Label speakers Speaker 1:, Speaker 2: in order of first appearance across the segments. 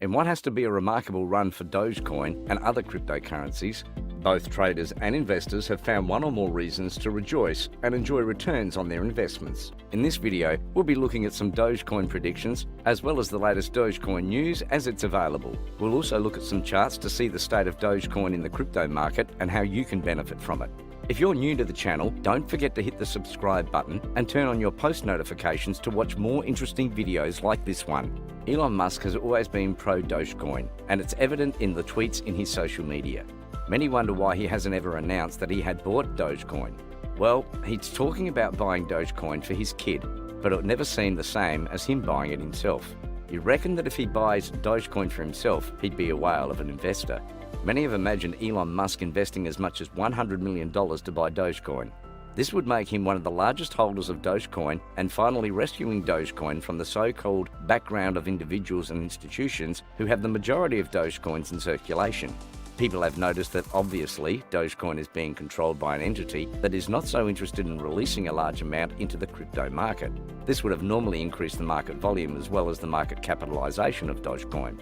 Speaker 1: In what has to be a remarkable run for Dogecoin and other cryptocurrencies, both traders and investors have found one or more reasons to rejoice and enjoy returns on their investments. In this video, we'll be looking at some Dogecoin predictions, as well as the latest Dogecoin news as it's available. We'll also look at some charts to see the state of Dogecoin in the crypto market and how you can benefit from it. If you're new to the channel, don't forget to hit the subscribe button and turn on your post notifications to watch more interesting videos like this one. Elon Musk has always been pro-Dogecoin, and it's evident in the tweets in his social media. Many wonder why he hasn't ever announced that he had bought Dogecoin. Well, he's talking about buying Dogecoin for his kid, but it never seemed the same as him buying it himself. You reckon that if he buys Dogecoin for himself, he'd be a whale of an investor. Many have imagined Elon Musk investing as much as $100 million to buy Dogecoin. This would make him one of the largest holders of Dogecoin and finally rescuing Dogecoin from the so-called background of individuals and institutions who have the majority of Dogecoins in circulation. People have noticed that obviously Dogecoin is being controlled by an entity that is not so interested in releasing a large amount into the crypto market. This would have normally increased the market volume as well as the market capitalization of Dogecoin.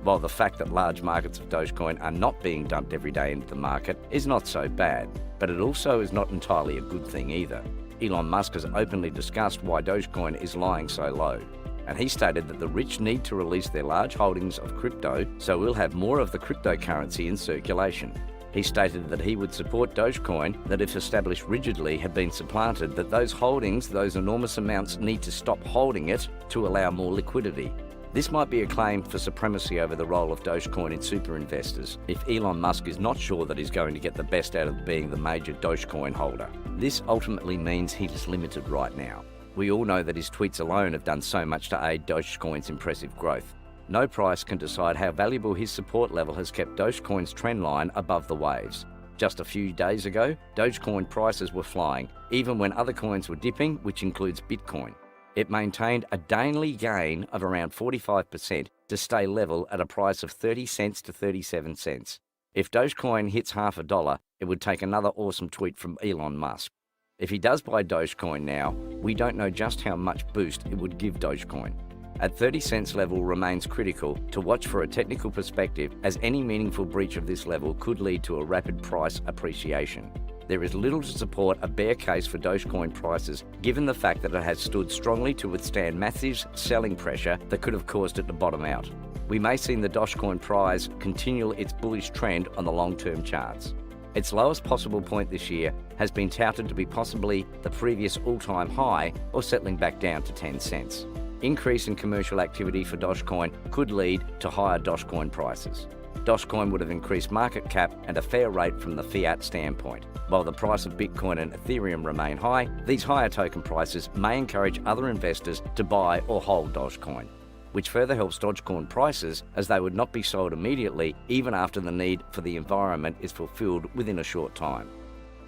Speaker 1: While the fact that large markets of Dogecoin are not being dumped every day into the market is not so bad, but it also is not entirely a good thing either. Elon Musk has openly discussed why Dogecoin is lying so low, and he stated that the rich need to release their large holdings of crypto so we'll have more of the cryptocurrency in circulation. He stated that he would support Dogecoin, that if established rigidly had been supplanted, that those holdings, those enormous amounts, need to stop holding it to allow more liquidity. This might be a claim for supremacy over the role of Dogecoin in super investors if Elon Musk is not sure that he's going to get the best out of being the major Dogecoin holder. This ultimately means he is limited right now. We all know that his tweets alone have done so much to aid Dogecoin's impressive growth. No price can decide how valuable his support level has kept Dogecoin's trend line above the waves. Just a few days ago, Dogecoin prices were flying, even when other coins were dipping, which includes Bitcoin. It maintained a daily gain of around 45% to stay level at a price of 30 cents to 37 cents. If Dogecoin hits $1, it would take another awesome tweet from Elon Musk. If he does buy Dogecoin now, we don't know just how much boost it would give Dogecoin. At 30 cents level remains critical to watch for a technical perspective, as any meaningful breach of this level could lead to a rapid price appreciation. There is little to support a bear case for Dogecoin prices, given the fact that it has stood strongly to withstand massive selling pressure that could have caused it to bottom out. We may see the Dogecoin price continue its bullish trend on the long-term charts. Its lowest possible point this year has been touted to be possibly the previous all-time high or settling back down to 10 cents. Increase in commercial activity for Dogecoin could lead to higher Dogecoin prices. Dogecoin would have increased market cap and a fair rate from the fiat standpoint. While the price of Bitcoin and Ethereum remain high, these higher token prices may encourage other investors to buy or hold Dogecoin, which further helps Dogecoin prices as they would not be sold immediately even after the need for the environment is fulfilled within a short time.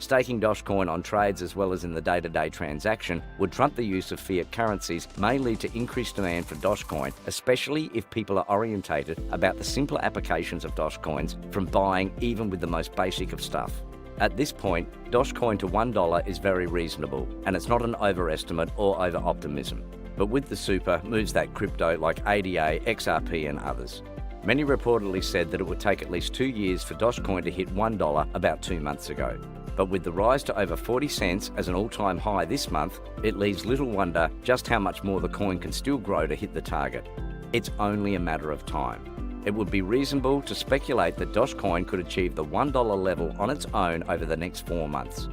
Speaker 1: Staking Dogecoin on trades as well as in the day-to-day transaction would trump the use of fiat currencies, may lead to increased demand for Dogecoin, especially if people are orientated about the simpler applications of Dogecoins from buying even with the most basic of stuff. At this point, Dogecoin to $1 is very reasonable, and it's not an overestimate or over-optimism. But with the super moves that crypto like ADA, XRP and others. Many reportedly said that it would take at least 2 years for Dogecoin to hit $1 about 2 months ago. But with the rise to over 40 cents as an all-time high this month, it leaves little wonder just how much more the coin can still grow to hit the target. It's only a matter of time. It would be reasonable to speculate that Dogecoin could achieve the $1 level on its own over the next 4 months.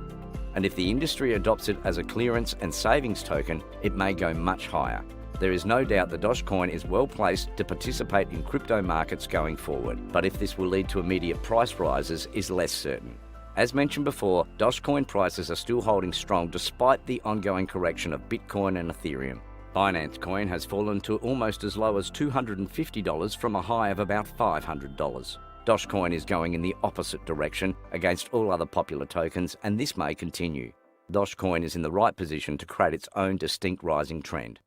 Speaker 1: And if the industry adopts it as a clearance and savings token, it may go much higher. There is no doubt that Dogecoin is well placed to participate in crypto markets going forward, but if this will lead to immediate price rises is less certain. As mentioned before, Dogecoin prices are still holding strong despite the ongoing correction of Bitcoin and Ethereum. Binance Coin has fallen to almost as low as $250 from a high of about $500. Dogecoin is going in the opposite direction against all other popular tokens, and this may continue. Dogecoin is in the right position to create its own distinct rising trend.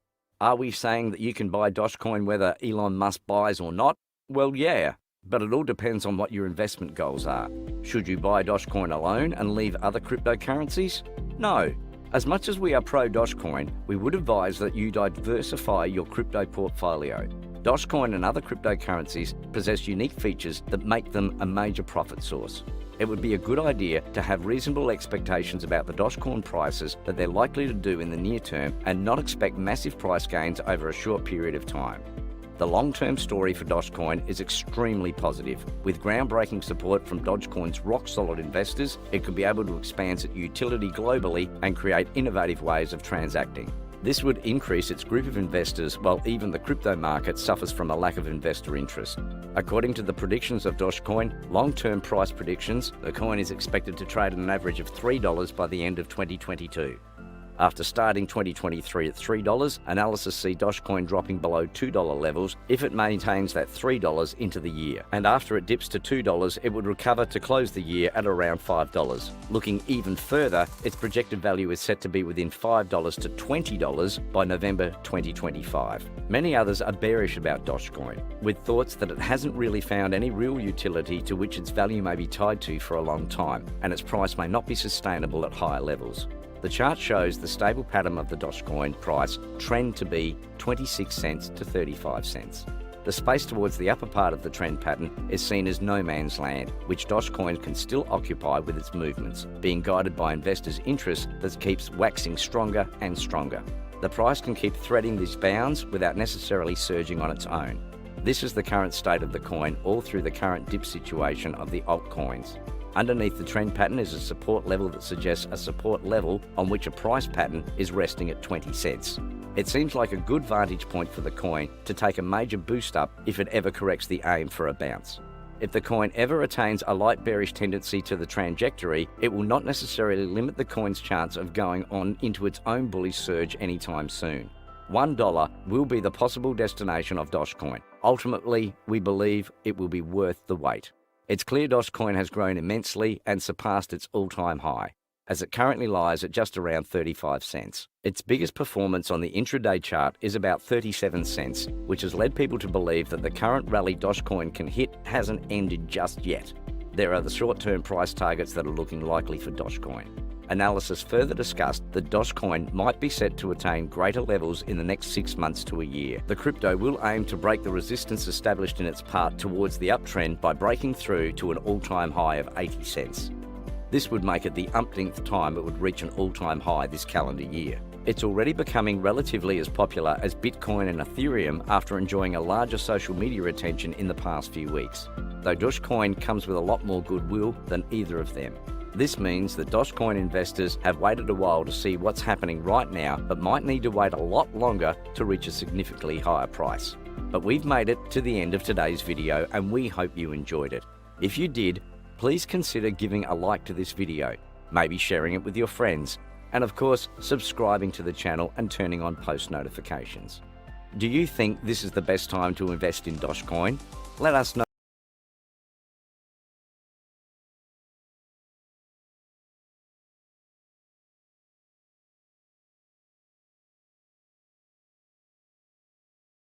Speaker 1: Are we saying that you can buy Dogecoin whether Elon Musk buys or not? Well, yeah. But it all depends on what your investment goals are. Should you buy Dogecoin alone and leave other cryptocurrencies? No. As much as we are pro Dogecoin, we would advise that you diversify your crypto portfolio. Dogecoin and other cryptocurrencies possess unique features that make them a major profit source. It would be a good idea to have reasonable expectations about the Dogecoin prices that they're likely to do in the near term and not expect massive price gains over a short period of time. The long-term story for Dogecoin is extremely positive. With groundbreaking support from Dogecoin's rock-solid investors, it could be able to expand its utility globally and create innovative ways of transacting. This would increase its group of investors while even the crypto market suffers from a lack of investor interest. According to the predictions of Dogecoin, long-term price predictions, the coin is expected to trade at an average of $3 by the end of 2022. After starting 2023 at $3, analysts see Dogecoin dropping below $2 levels if it maintains that $3 into the year. And after it dips to $2, it would recover to close the year at around $5. Looking even further, its projected value is set to be within $5 to $20 by November 2025. Many others are bearish about Dogecoin, with thoughts that it hasn't really found any real utility to which its value may be tied to for a long time, and its price may not be sustainable at higher levels. The chart shows the stable pattern of the Dogecoin price trend to be 26 cents to 35 cents. The space towards the upper part of the trend pattern is seen as no man's land, which Dogecoin can still occupy with its movements, being guided by investors' interest that keeps waxing stronger and stronger. The price can keep threading these bounds without necessarily surging on its own. This is the current state of the coin all through the current dip situation of the altcoins. Underneath the trend pattern is a support level that suggests a support level on which a price pattern is resting at 20 cents. It seems like a good vantage point for the coin to take a major boost up if it ever corrects the aim for a bounce. If the coin ever attains a light bearish tendency to the trajectory, it will not necessarily limit the coin's chance of going on into its own bullish surge anytime soon. $1 will be the possible destination of Dogecoin. Ultimately, we believe it will be worth the wait. It's clear Dogecoin has grown immensely and surpassed its all-time high, as it currently lies at just around 35 cents. Its biggest performance on the intraday chart is about 37 cents, which has led people to believe that the current rally Dogecoin can hit hasn't ended just yet. There are the short-term price targets that are looking likely for Dogecoin. Analysis further discussed that Dogecoin might be set to attain greater levels in the next 6 months to a year. The crypto will aim to break the resistance established in its path towards the uptrend by breaking through to an all-time high of 80 cents. This would make it the umpteenth time it would reach an all-time high this calendar year. It's already becoming relatively as popular as Bitcoin and Ethereum after enjoying a larger social media attention in the past few weeks, though Dogecoin comes with a lot more goodwill than either of them. This means that Dogecoin investors have waited a while to see what's happening right now, but might need to wait a lot longer to reach a significantly higher price. But we've made it to the end of today's video and we hope you enjoyed it. If you did, please consider giving a like to this video, maybe sharing it with your friends, and of course, subscribing to the channel and turning on post notifications. Do you think this is the best time to invest in Dogecoin? Let us know.